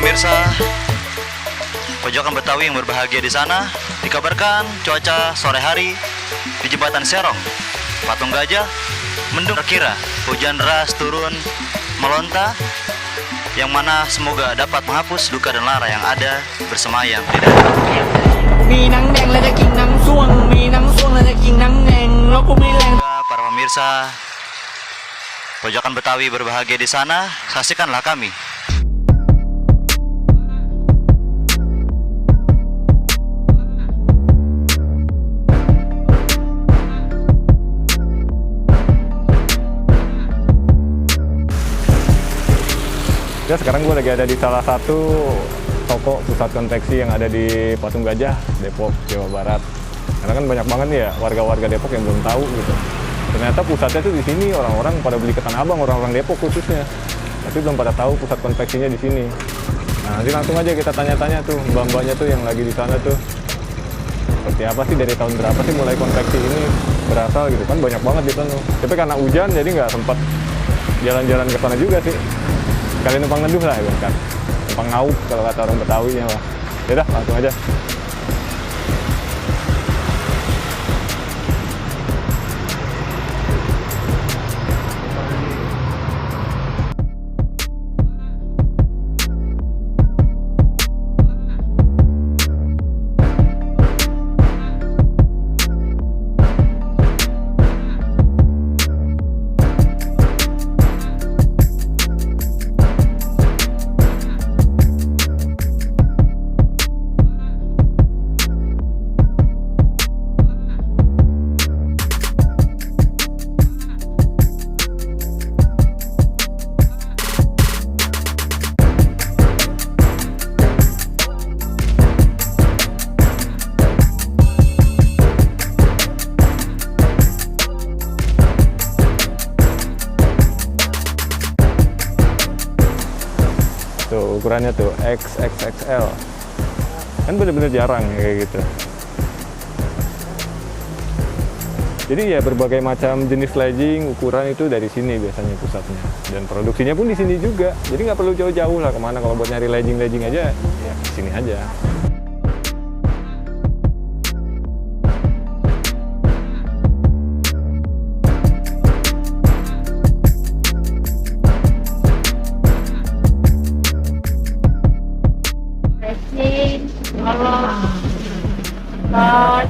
pemirsa Pojokan Betawi yang berbahagia di sana, dikabarkan cuaca sore hari di Jembatan Serong, Patung Gajah, mendung kira hujan deras turun melonta, yang mana semoga dapat menghapus duka dan lara yang ada bersemayam di dalam. มีหนังแดงและจะกินหนังส่วงมีหนังส่วงและจะกินหนังแดงแล้วกูไม่แรง Para pemirsa Pojokan Betawi berbahagia di sana, saksikanlah kami. Ya, sekarang gue lagi ada di salah satu toko pusat konveksi yang ada di Patung Gajah, Depok, Jawa Barat. Karena kan banyak banget nih ya warga-warga Depok yang belum tahu gitu. Ternyata pusatnya tuh di sini, orang-orang pada beli ke Tanah Abang, orang-orang Depok khususnya. Tapi belum pada tahu pusat konveksinya di sini. Nah, nanti langsung aja kita tanya-tanya tuh mbak-mbaknya tuh yang lagi di sana tuh. Seperti apa sih, dari tahun berapa sih mulai konveksi ini berasal gitu kan, banyak banget di sana. Tapi karena hujan jadi nggak sempat jalan-jalan ke sana juga sih. Kalian numpang neduh lah ya kan, numpang ngauk kalau kata orang Betawi ya lah. Yaudah, langsung aja. Tuh ukurannya tuh XXXL, kan bener-bener jarang ya kayak gitu. Jadi ya berbagai macam jenis legging ukuran itu dari sini biasanya pusatnya, dan produksinya pun di sini juga. Jadi nggak perlu jauh-jauh lah kemana kalau buat nyari legging aja, ya di sini aja. Kalau buat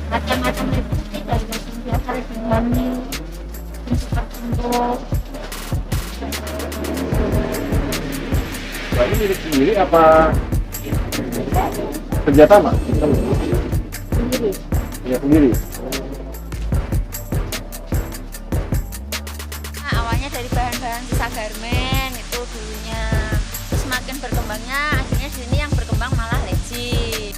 macam-macam lipstick dari mesin biasa, lipstick mani, untuk Ini milik sendiri apa kerjasama? sendiri. Ya sendiri. Nah, awalnya dari bahan-bahan sisa garmen itu dulunya, terus semakin berkembangnya akhirnya sini yang berkembang malah legging.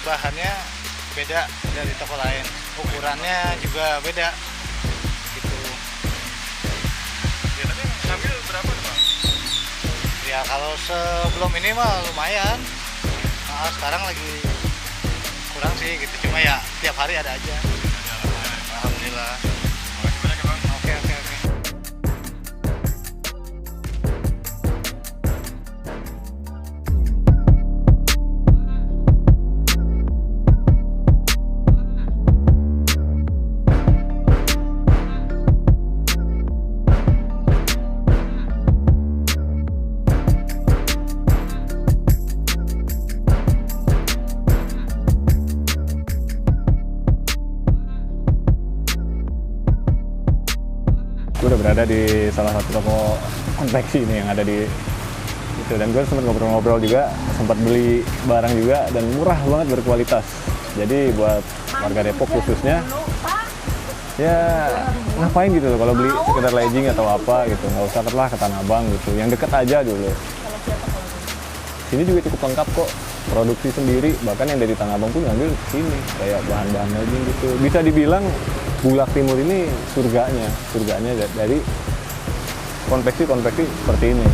bahannya beda dari toko lain, ukurannya juga beda. Kalau sebelum ini mah lumayan. Nah, sekarang lagi kurang sih gitu. Cuma ya tiap hari ada aja. Alhamdulillah. Oke, oke, oke. Gue udah berada di salah satu toko konveksi ini yang ada di itu, dan gue sempat ngobrol-ngobrol juga, sempat beli barang juga, dan murah banget, berkualitas. Jadi buat warga Depok khususnya, ya ngapain gitu loh kalau beli sekedar legging atau apa gitu, nggak usah lah ke Tanah Abang gitu, yang deket aja dulu. Sini juga cukup lengkap kok, produksi sendiri, bahkan yang dari Tanah Abang pun ngambil ke sini, kayak bahan-bahan legging gitu. Bisa dibilang Bulak Timur ini surganya dari konveksi-konveksi seperti ini.